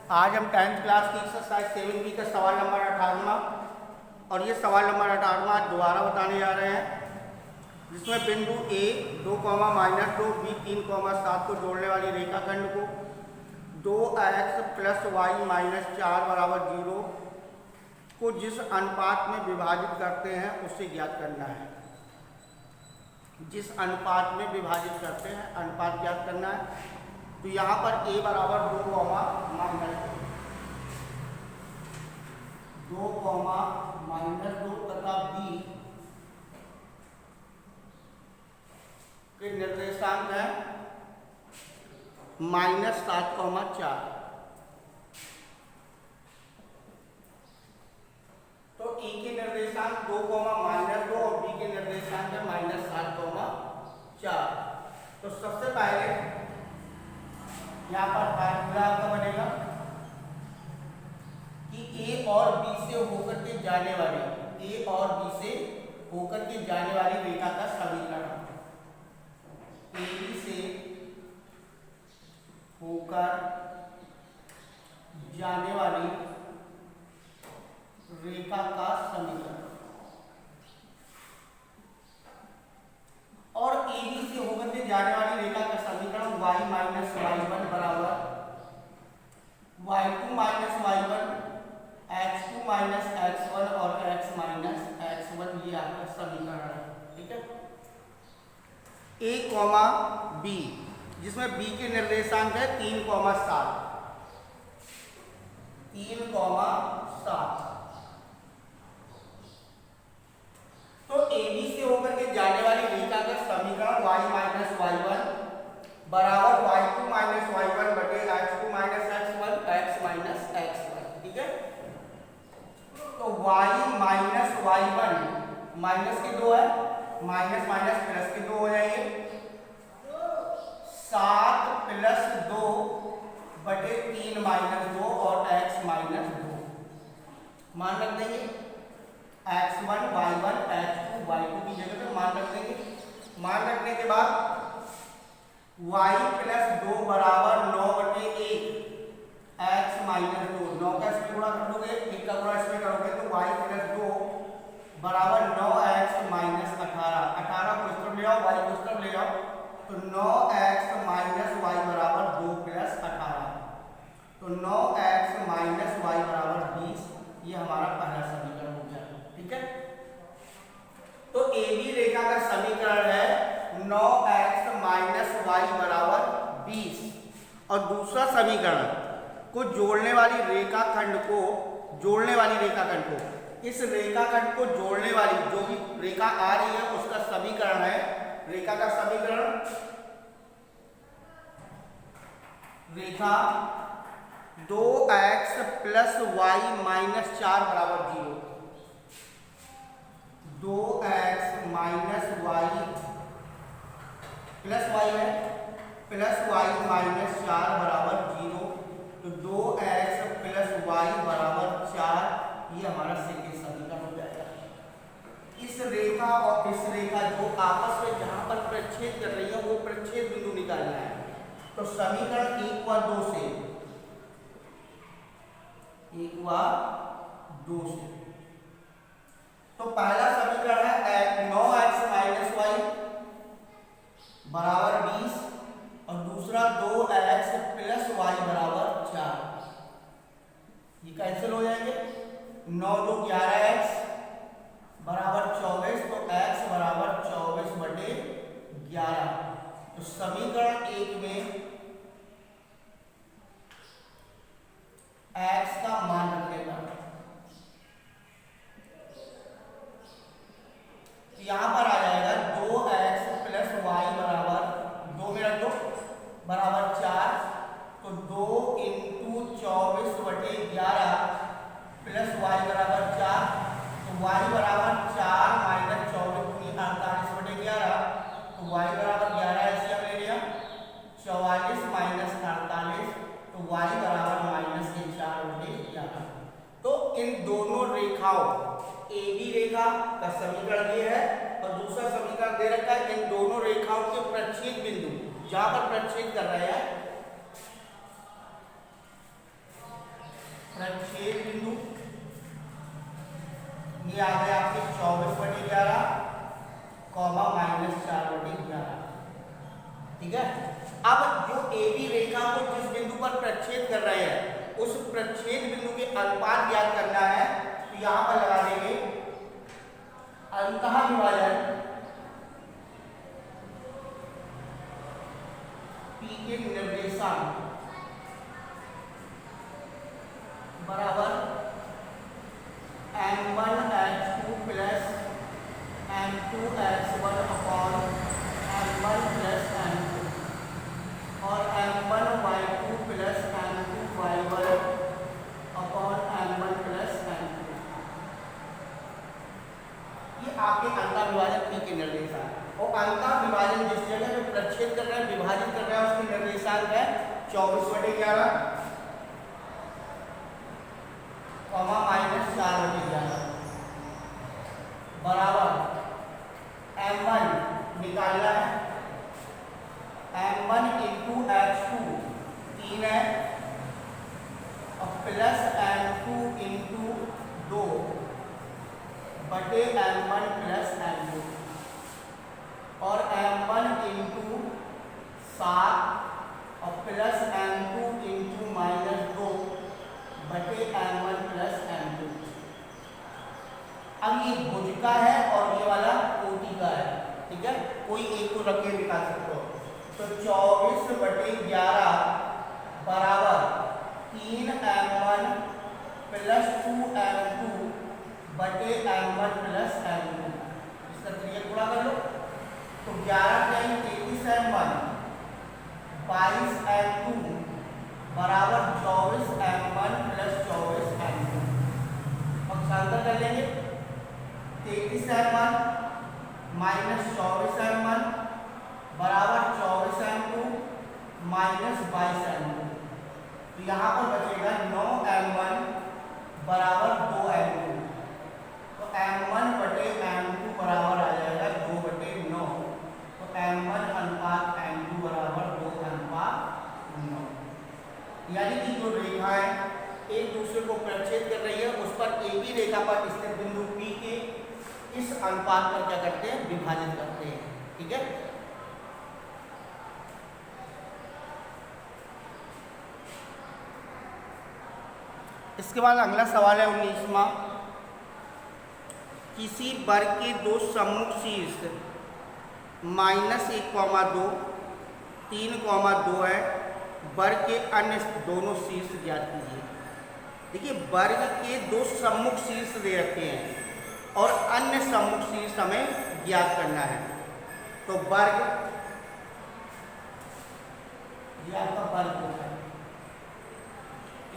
आज हम 10th class की एक्सरसाइज 7B का सवाल नंबर 18वां और ये सवाल नंबर 18वां दोबारा बताने जा रहे हैं, जिसमें बिंदु A 2, -2 B 3, 7 को जोड़ने वाली रेखाखंड को 2x + y - 4 = 0 को जिस अनुपात में विभाजित करते हैं उसे ज्ञात करना है। जिस अनुपात में विभाजित करते हैं अनुपात ज्ञात करना है। तो यहाँ पर a = 2, -2 तथा b के निर्देशांक है -7, 4। तो a के निर्देशांक 2, -2 और b के निर्देशांक है -7, 4। तो सबसे पहले यहाँ पर फार्मूला आपका बनेगा कि a और b से होकर के जाने वाली रेखा का समीकरण AB से होकर जाने वाली रेखा का समीकरण और AB से होकर के जाने वाली रेखा का समीकरण y - y1 बराबर y2 - y1 x2 - x1 और x - x1 ये आपका समीकरण है। ठीक है। a, b जिसमें b के निर्देशांक है 3, 7। तो AB से होकर के जाने वाली रेखा का समीकरण y - y1 बराबर y2 - y1 बटे x2 - x1 x - x1। ठीक है। तो y - y1 माइनस के 2 है, माइनस माइनस प्लस के 2 हो जाएंगे। 7 + 2 बटे 3 - 2 और x - 2 मान रख देंगे। x1 y1 x2 y2 की जगह पे मान रख देंगे। मान रखने के बाद y + 2 बराबर 9/1 x - 2। 9 का इसमें गुणा कर दोगे, 1 का गुणा इसमें करोगे तो y + 2 बराबर 9x - 18। 18 को इस तरफ ले आओ, y को इस तरफ ले आओ, तो 9x - y बराबर 2 + 18। तो 9x - y बराबर 20। ये हमारा पहला समीकरण हो गया। ठीक है। तो AB रेखा का समीकरण है 9x - y बराबर 20 और दूसरा समीकरण को जोड़ने वाली रेखाखंड को इस रेखाखंड को जोड़ने वाली जो भी रेखा आ रही है उसका समीकरण है, रेखा का समीकरण रेखा 2x + y - 4 बराबर 0। 2x - y प्लस y है प्लस y - 4 बराबर 0। तो 2x + y बराबर 4 ये हमारा सेकंड समीकरण हो जाएगा। इस रेखा और इस रेखा जो आपस में जहां पर प्रच्छेद कर रही है वो प्रच्छेद बिंदु निकालना है। तो समीकरण 1 व 2 से तो पहला समीकरण है 9x - y बराबर 20 और दूसरा 2x + y बराबर 4। ये कैंसिल हो जाएंगे। 9 × 2 = 11x बराबर 24। तो x बराबर 24/11। तो समीकरण 1 में x का मान रखने पर यहां पर आ जाएगा 2x + y बराबर 2 में रख दो बराबर 4। तो 2 × 24/11 प्लस y बराबर 4। तो y बराबर 4 - 24 × 48/11। तो y बराबर 11 ऐसे हमने लिया। 44 - 48 तो y बराबर -4/11। तो इन दोनों रेखाओं AB रेखा का समीकरण ये है और दूसरा समीकरण दे रखा है इन दोनों रेखाओं के प्रच्छेद बिंदु जहां पर प्रच्छेद कर रहे हैं प्रच्छेद बिंदु ये आ गए आपके 24/11 कॉमा -4/11। ठीक है। अब जो AB रेखा को जिस बिंदु पर प्रच्छेद कर रहे हैं उस प्रच्छेद बिंदु के अनुपात ज्ञात करना है। तो यहां पर लगा देंगे अंतः विभाजन P के निर्देशांक बराबर m1x2 plus m2x1 upon m1 plus m2 और m1y2 plus m2y1 upon m1 plus m2। ये आपके अंतः विभाजन P के निर्देशांक और अंतः विभाजन जिस जगह पे प्रच्छेद कर रहे हैं विभाजित कर रहे हैं उसके निर्देशांक है 24/11 कॉमा -4/11 बराबर m1 निकालना है m1 इंटू x2 3 है और प्लस m2 इंटू 2 बटे m1 प्लस m2 और m1 इंटू 7 और प्लस m2 इंटू -2 बटे m1 प्लस m2। अब ये भुज का है और ये वाला कोटि का है। ठीक है, कोई एक को रख के दिखा सकते हो। तो 24/11 बराबर 3m1 प्लस 2m2 बटे m1 प्लस m2। इसका 3 गुणा कर लो तो 11 टाइम 33m1 22m2 बराबर 24m1 प्लस 24m2। पक्षांतर कर लेंगे 33m1 माइनस 24m1 बराबर 24m2 माइनस 22m2। तो यहाँ पर बचेगा 9m1 बराबर 2m2। तो m1 बटे m2 बराबर आ जाएगा 2/9। तो m1 अनुपात m2 बराबर 2:9। यानी कि जो रेखाएं एक दूसरे को प्रच्छेद कर रही है उस पर AB रेखा पर स्थित बिंदु P के इस अनुपात पर क्या करते हैं विभाजित करते हैं। ठीक है। इसके बाद अगला सवाल है 19वां। किसी वर्ग के दो सम्मुख शीर्ष -1,2 3,2 है। वर्ग के अन्य दोनों शीर्ष ज्ञात कीजिए। देखिए वर्ग के दो सम्मुख शीर्ष दे रखे हैं और अन्य सम्मुख शीर्ष हमें ज्ञात करना है। तो वर्ग ये आपका वर्ग होता है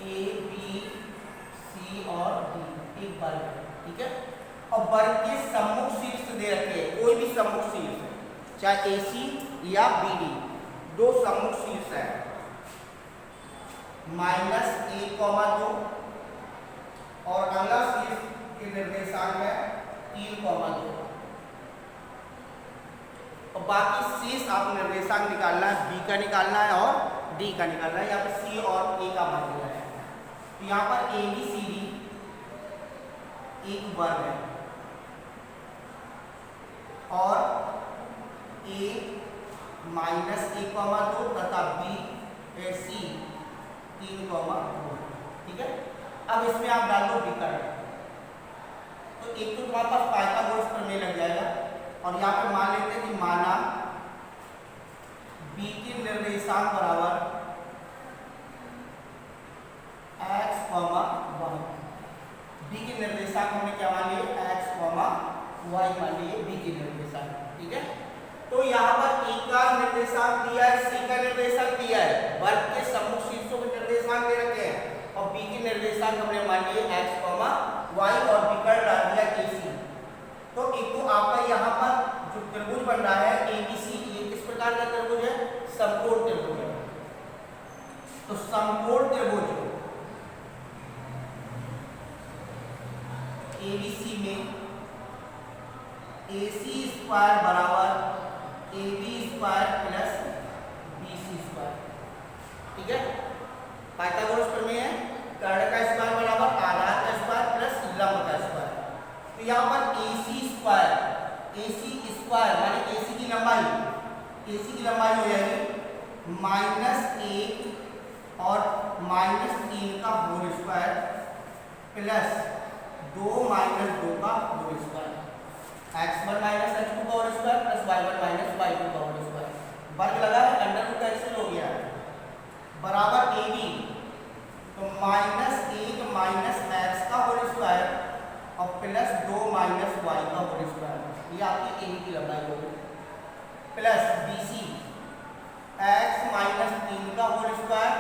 A B C और D एक वर्ग है। ठीक है। और वर्ग के सम्मुख शीर्ष दे रखे हैं कोई भी सम्मुख शीर्ष चाहे AC या BD दो सम्मुख शीर्ष है -1,2 और अगला शीर्ष के निर्देशांक है 3,2 और बाकी शीर्ष आप निर्देशांक निकालना है B का निकालना है और D का निकालना है। यहाँ पर C और A का मान दिया है। तो यहाँ पर ABCD एक वर्ग है और A -1,2 तथा B C 3,2। ठीक है। अब इसमें आप डाल दो विकर्ण। तो एक तो तुम्हारे पास पाइथागोरस प्रमेय लग जाएगा और यहाँ पे मान लेते हैं कि माना B के निर्देशांक बराबर x, y। B के निर्देशांक हमने क्या मान लिए x, y मान लिए B के निर्देशांक। ठीक है। तो यहाँ पर E का निर्देशांक दिया है, C का निर्देशांक दिया है, वर्ग के सम्मुख शीर्षों के निर्देशांक दे रखे हैं और B के निर्देशांक हमने मान लिए x, y और विकर्ण डाल दिया AC। तो एक तो आपका यहाँ पर जो त्रिभुज बन रहा है ABC ये किस प्रकार का त्रिभुज है समकोण त्रिभुज है। तो समकोण त्रिभुज ABC में AC स्क्वायर बराबर AB square plus BC square. ठीक है। पाइथागोरस प्रमेय है, कर्ण का स्क्वायर स्क्वायर माने AC की लंबाई, AC की लंबाई हो जाएगी -1 और -3 का होल स्क्वायर प्लस 2 - 2 का होल स्क्वायर, x1 - x2 का whole square plus y1 - y2 का होल स्क्वायर। वर्ग लगा है, अंडर रूट कैंसिल हो गया है, बराबर AB तो -1 - x का होल स्क्वायर और प्लस 2 - y का होल स्क्वायर, ये आपकी AB की लंबाई होगी, प्लस BC x - 3 का होल स्क्वायर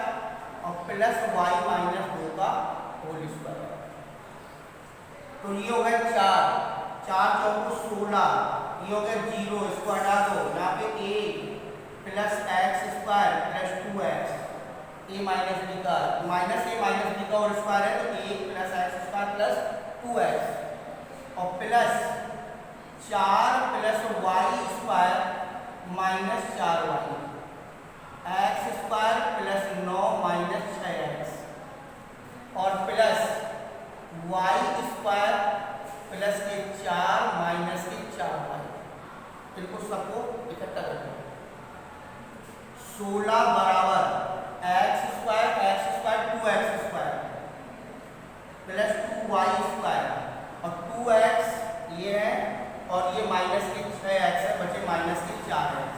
और प्लस y - 2 का होल स्क्वायर। तो ये हो गया 4 चौको 16, ये हो गया 0, इसको हटा दो, यहाँ पे a plus x square plus 2x, a minus b का होल स्क्वायर है तो a plus x square plus 2x और plus 4 plus y square minus 4y, x square plus 9 minus 6x और प्लस y स्क्वायर प्लस के 4 minus के 4y। इनको सबको इकट्ठा करते हैं, 16 बराबर x square 2x square plus 2y square और 2x ये है और ये माइनस के 6x है, बचे माइनस के 4x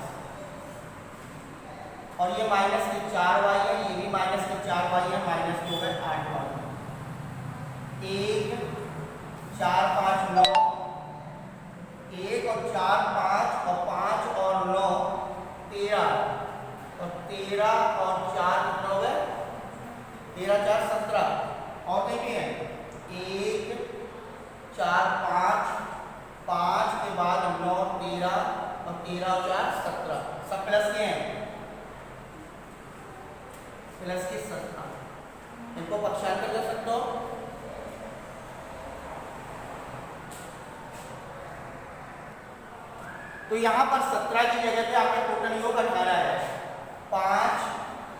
और ये माइनस के 4y है, ये भी माइनस के 4y है, माइनस के हो गए 8y, 1 4 5 9, 1 और 4 5 और 5 और 9 13 और 13 और 4 कितना हो गए 13 4 17 और नहीं भी है 1 4 5 5 के बाद 9 13 और 13 और 4 17, सब प्लस के हैं, प्लस के 17, इनको पक्षांतर कर सकते हो। तो यहाँ पर 17 की जगह पे आपका टोटल योग 18 है, 5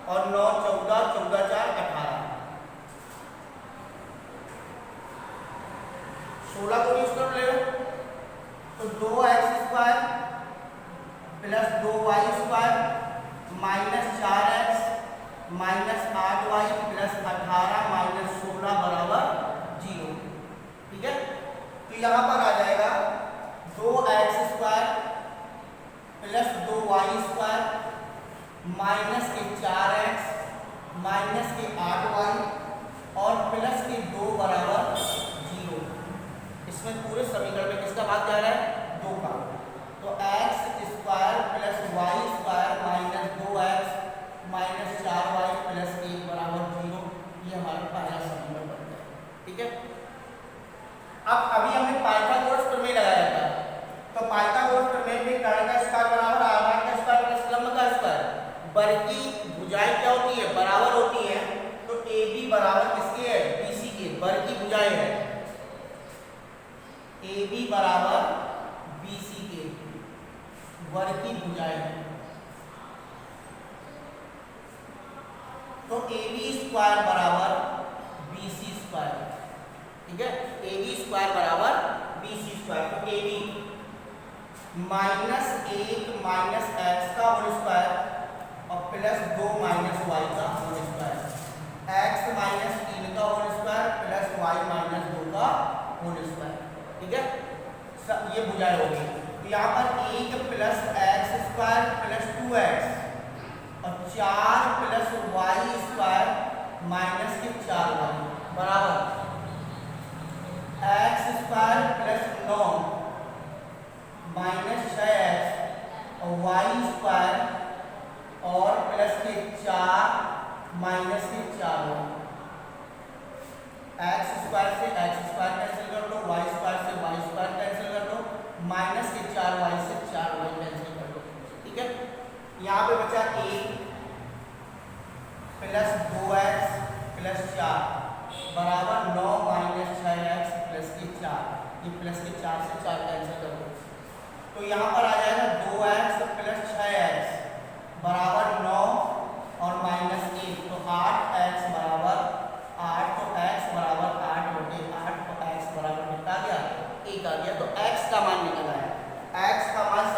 और 9 14, 14 4 18, 16 को यूज कर ले तो 2x square plus 2y square minus 4x minus 8y plus 18 minus 16 बराबर 0, ठीक है। तो यहाँ पर आ जाएगा 2x square plus 2y square minus के 4x माइनस के 8y और प्लस के 2 बराबर 0। इसमें पूरे समीकरण में किसका भाग जा रहा है 2 का, तो x square plus y square minus 2x minus 4y plus 1 बराबर 0, ये हमारा पहला समीकरण बन गया, ठीक है। अब अभी हमने पाइथागोरस प्रमेय लगाया था, तो पाइथागोरस प्रमेय में कर्ण का स्क्वायर बराबर आधार का स्क्वायर प्लस लंब का स्क्वायर, वर्ग की भुजाएं क्या होती है बराबर होती है, तो AB बराबर किसके है BC के, वर्ग की भुजाएं है AB बराबर BC के, वर्ग की भुजाएं है, तो AB स्क्वायर बराबर BC स्क्वायर, ठीक है, AB स्क्वायर बराबर BC स्क्वायर, तो AB -1 माइनस x का होल स्क्वायर और प्लस 2 माइनस y का होल स्क्वायर, x माइनस 3 का whole square plus y minus 2 का होल स्क्वायर, ठीक है, सब ये भुजाएं होगी। तो यहाँ पर 1 plus x square plus 2x और 4 प्लस y स्क्वायर माइनस के 4y बराबर x square plus 9 minus 6x और y स्क्वायर और प्लस के 4 माइनस के 4y, x स्क्वायर से x स्क्वायर कैंसिल कर दो, y स्क्वायर से y स्क्वायर कैंसिल कर दो, माइनस के 4y से 4y कैंसिल कर दो, ठीक है। यहाँ पे बचा 1 प्लस 2x प्लस 4 बराबर 9 माइनस 6x प्लस के 4, ये प्लस के 4 से 4 कैंसिल कर दो, तो यहाँ पर आ जाएगा 2x प्लस 6x बराबर 9 और माइनस 1, तो 8x बराबर 8, तो x बराबर 8 बटे 8, तो x बराबर कितना आ गया 1 आ गया, तो x का मान निकल आया, x का मान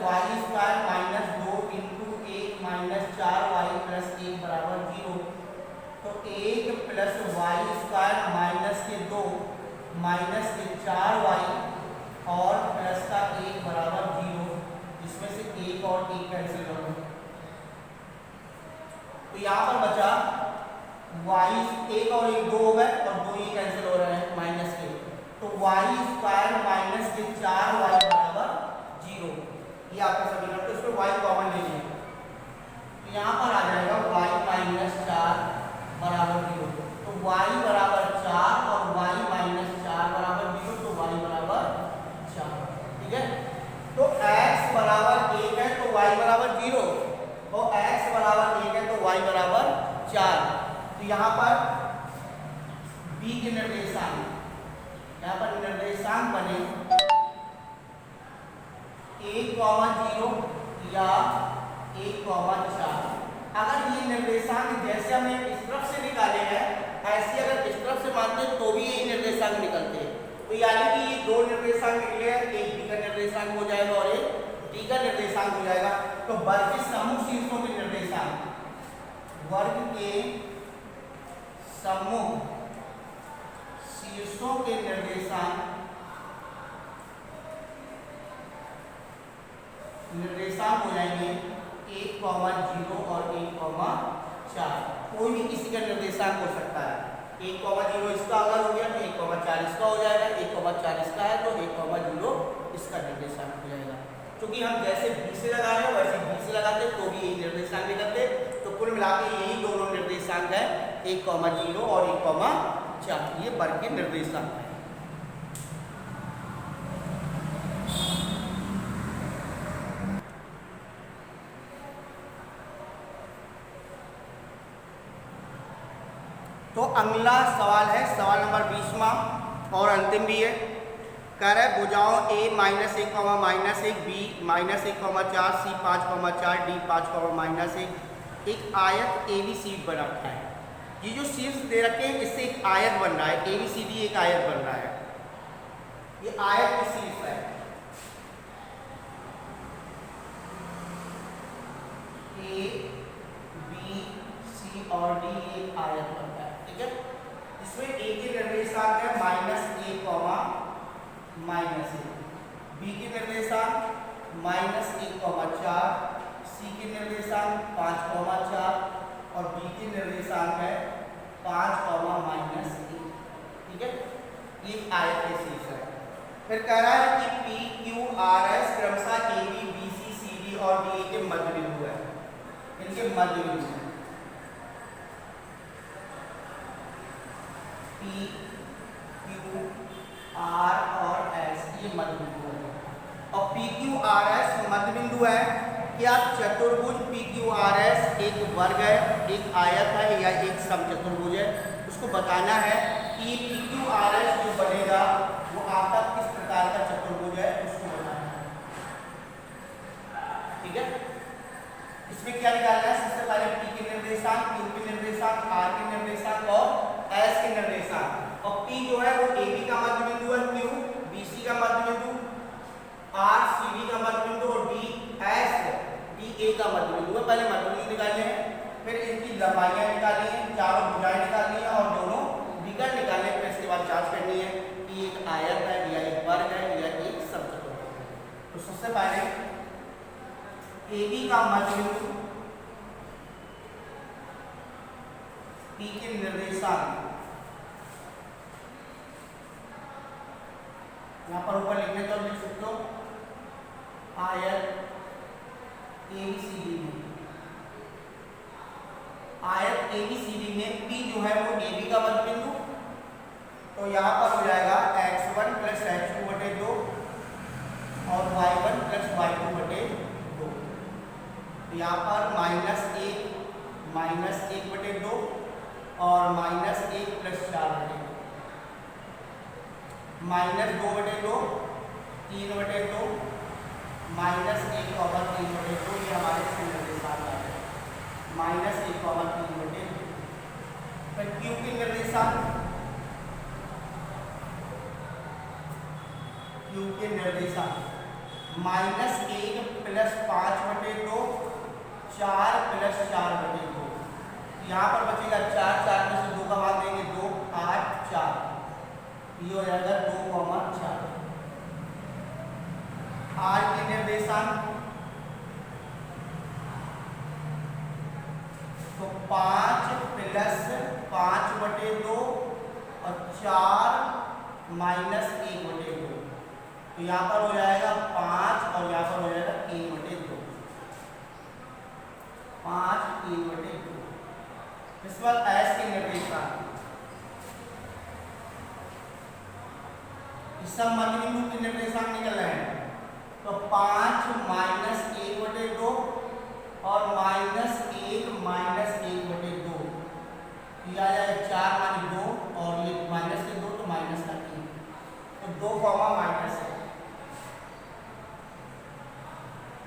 y square minus 2 into 1 minus 4y plus 1 बराबर 0। तो 1 प्लस वाई स्क्वायर माइनस के 2 माइनस के 4y और प्लस का 1 बराबर 0, जिसमें से 1 और 1 कैंसिल कर दो। तो यहाँ पर बचा y 1 और 1 2 हो गए और 2 ये कैंसिल हो रहे हैं माइनस के। तो वाई स्क्वायर माइनस के 4y बराबर 0, ये आपका समीकरण। तो इसमें y कॉमन ले लिया, तो यहाँ पर आ जाएगा y माइनस 4 बराबर 0। तो y बराबर 4 और y माइनस 4 बराबर 0, तो y बराबर 4। ठीक है, तो x बराबर 1 है तो y बराबर 0, और x बराबर 1 है तो y बराबर 4। तो यहाँ पर b के निर्देशांक, यहाँ पर निर्देशांक बने 1,0 या 1,4। अगर ये निर्देशांक जैसे हमें इस तरफ से निकाले हैं, ऐसे अगर इस तरफ से मानते हैं तो भी यही निर्देशांक निकलते हैं। तो यानी कि ये दो निर्देशांक निकले हैं, एक b का निर्देशांक हो जाएगा और एक d का निर्देशांक हो जाएगा। तो वर्ग के समूह शीर्षों के निर्देशांक, वर्ग के समूह शीर्षों के निर्देशांक हो जाएंगे 1,0 और 1,4। कोई भी किसी का निर्देशांक हो सकता है। 1,0 इसका अगर हो गया तो 1,4 इसका हो जाएगा, 1,4 इसका है तो 1,0 इसका निर्देशांक हो जाएगा। क्योंकि हम जैसे b से लगा रहे हैं वैसे b से लगाते तो भी यही निर्देशांक निकलते। तो कुल मिला के यही दोनों निर्देशांक है 1,0 और 1,4, ये वर्ग के निर्देशांक है। तो अगला सवाल है सवाल नंबर 20वां और अंतिम भी है। कह रहा है भुजाओं a minus 1 minus 1 b minus 1,4 c 5,4 d 5,-1 एक आयत ए बी सी बन रखा है। ये जो शीर्ष दे रखे हैं इससे एक आयत बन रहा है, ए बी सी डी एक आयत बन रहा है। ये आयत की शीर्ष है, ए बी सी और डी एक आयत बन रहा है। ठीक है, इसमें ए के निर्देशांक है -1, -1, बी के निर्देशांक -1,4, सी के निर्देशांक 5,4 और बी के निर्देशांक है 5,-1। ठीक है, ये आयत के शीर्ष है। फिर कह रहा है कि पी क्यू आर एस क्रमशः A B B C C D और डी के मध्य बिंदु है, इनके मध्य बिंदु है। पी क्यू आर और एस ये मध्य बिंदु है, और पी क्यू आर एस मध्य बिंदु है। क्या चतुर्भुज पी क्यू आर एस एक वर्ग है, एक आयत है या एक समचतुर्भुज है, उसको बताना है कि पी क्यू आर एस जो बनेगा वो आपका किस प्रकार का चतुर्भुज है, उसको बताना है। ठीक है, इसमें क्या निकालना है? सबसे पहले पी के निर्देशांक, क्यू के निर्देशांक, आर के निर्देशांक और एस के निर्देशांक। और पी जो है वो ए बी का मध्य बिंदु है, क्यू बी सी का मध्य बिंदु, आर सी डी का मध्य बिंदु और डी एस डी ए का मध्य बिंदु है। पहले मध्य बिंदु निकालने हैं, फिर इनकी लंबाइयां निकालनी है, चारों भुजाएं निकालनी है और दोनों विकर्ण निकालने, फिर इसके बाद जांच करनी है कि एक आयत है या एक वर्ग है या एक समचतुर्भुज है। तो सबसे पहले ए बी का मध्य बिंदु, पी के निर्देशांक, यहाँ पर ऊपर लिखने तो लिख सकते हो आयत ए बी सी डी में, आयत ए बी सी डी में पी जो है वो ए बी का मध्य बिंदु। तो यहाँ पर हो जाएगा x1 प्लस x2 बटे 2 और y1 प्लस y2 बटे 2। तो यहाँ पर -1 बटे 2 और -1 प्लस 4 बटे 2, -2 बटे 2, 3 बटे 2, -1 और 3 बटे 2, ये हमारे निर्देशांक आ गए, -1 और 3 बटे 2। फिर क्यू के निर्देशांक, क्यू के निर्देशांक -1 प्लस 5/2, 4 प्लस 4/2। यहाँ पर बचेगा 4, 4 में से 2 का भाग देंगे 2, 8, 4। ये हो जाएगा 2,4। आर के निर्देशांक तो 5 प्लस 5/2 और 4 माइनस 1/2। तो यहाँ पर हो जाएगा 5 और यहाँ पर हो जाएगा 1/2। 5 1/2। इस बार एस के निर्देशांक इस सब मध्य बिंदु के निर्देशांक निकल रहे हैं। तो 5 माइनस 1/2 और -1 माइनस 1/2। ये आ जाएगा 4 माइनस 2 और ये माइनस के 2 तो माइनस का 3। तो 2 कॉमा माइनस है।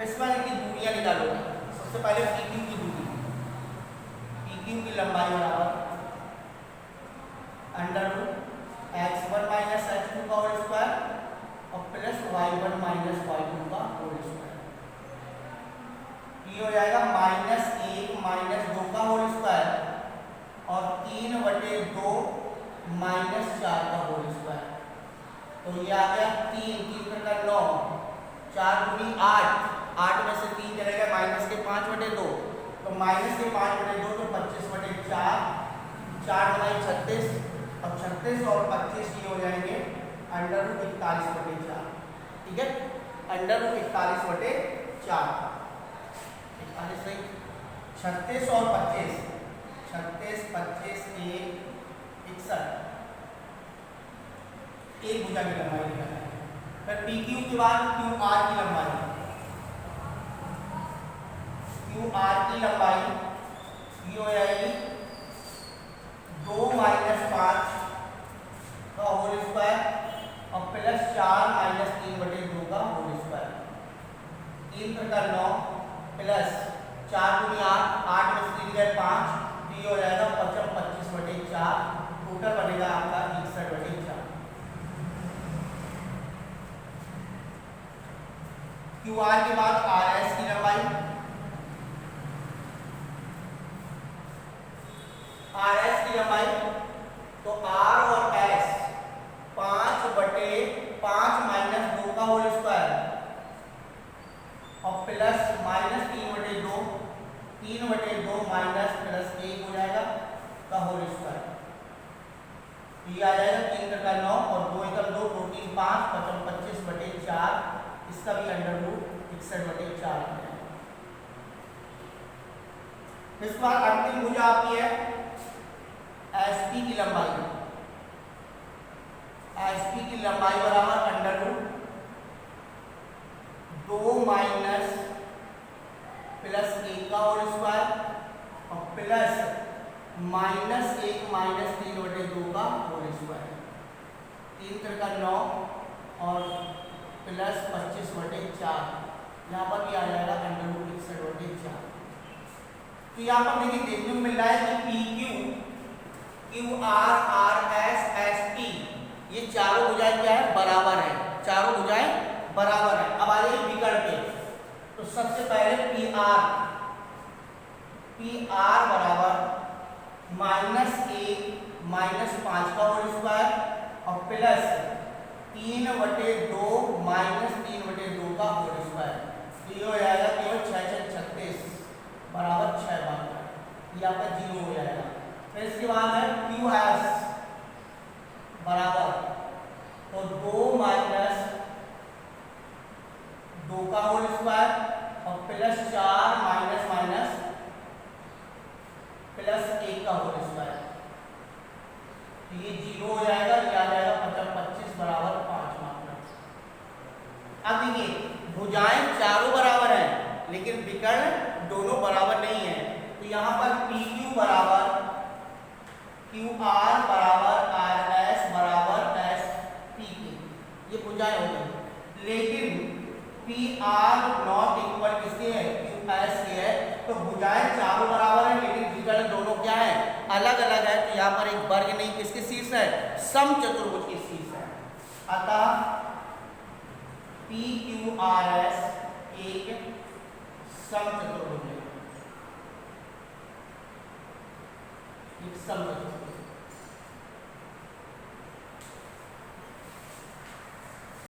इस बार इनकी दूरियां निकालोगे। सबसे पहले PQ की दूरी, PQ की लंबाई बराबर √(x1 - x2) का होल स्क्वायर और प्लस y1 - y2 का होल स्क्वायर। ये हो जाएगा -1 - 2 का होल स्क्वायर और 3/2 - 4 का होल स्क्वायर। तो ये आ गया 3, 3 का 9, 4 दूनी 8, 8 में से 3 चलेगा माइनस के 5/2। तो माइनस के 5/2 तो 25/4, 4 × 36 और 36 और 25 ये हो जाएंगे √41/4। ठीक है, √41/4। 36 और 25, 36, 25, 1, 61। एक भुजा की लंबाई निकालना है। फिर PQ के बाद QR की लंबाई, QR की लंबाई ये हो जाएगी 2 - 5 का होल स्क्वायर और प्लस 4 - 3/2 का होल स्क्वायर। 3 × 9 प्लस 4 दूनी 8, 8 में से 3 गए 5। तो ये हो जाएगा 25/4। टोटल बनेगा आपका 61/4। QR के बाद RS की लंबाई, RS की लंबाई तो R और S 5/5 - 2 का होल स्क्वायर और प्लस -3/2, 3/2 माइनस प्लस 1 हो जाएगा का होल स्क्वायर। ये आ जाएगा 3 × 9 और 2 × 2, 2 3 5, 25/4। इसका भी √61/4 आ जाएगा। इस बार अंतिम भुजा आपकी है SP की लंबाई, SP की लंबाई बराबर √2 माइनस प्लस 1 का होल स्क्वायर और प्लस -1 माइनस 3/2 का होल स्क्वायर। 3 × 9 और प्लस 25/4। यहाँ पर भी आ जाएगा √61/4। तो यहाँ पर देखिए देखने को मिल रहा है कि PQ, QR, RS, SP ये चारों भुजाएं क्या है, बराबर है। चारों भुजाएं बराबर है। अब आ जाइए विकर्ण पे। तो सबसे पहले PR बराबर -1 - 5 का होल स्क्वायर और प्लस 3/2 - 3/2 का होल स्क्वायर। तो ये हो जाएगा केवल 6 × 36 बराबर 6 बार। ये आपका 0 हो जाएगा। फिर इसके बाद है QS बराबर तो 2 माइनस 2 का होल स्क्वायर और प्लस 4 माइनस प्लस 1 का होल स्क्वायर। तो ये 0 हो जाएगा। ये आ जाएगा 25 बराबर 5 मात्रा। अब देखिए भुजाएं चारों बराबर हैं लेकिन विकर्ण दोनों बराबर नहीं है। तो यहाँ पर PQ बराबर QR बराबर RS बराबर SP ये भुजाएं हो गई। लेकिन PR नॉट इक्वल किसके है, QS के है। तो भुजाएं चारों बराबर हैं लेकिन विकर्ण दोनों क्या है, अलग अलग है। तो यहाँ पर एक वर्ग नहीं किसके शीर्ष है, समचतुर्भुज के शीर्ष है। अतः पी क्यू आर एस एक समचतुर्भुज है, एक समचतुर्भुज।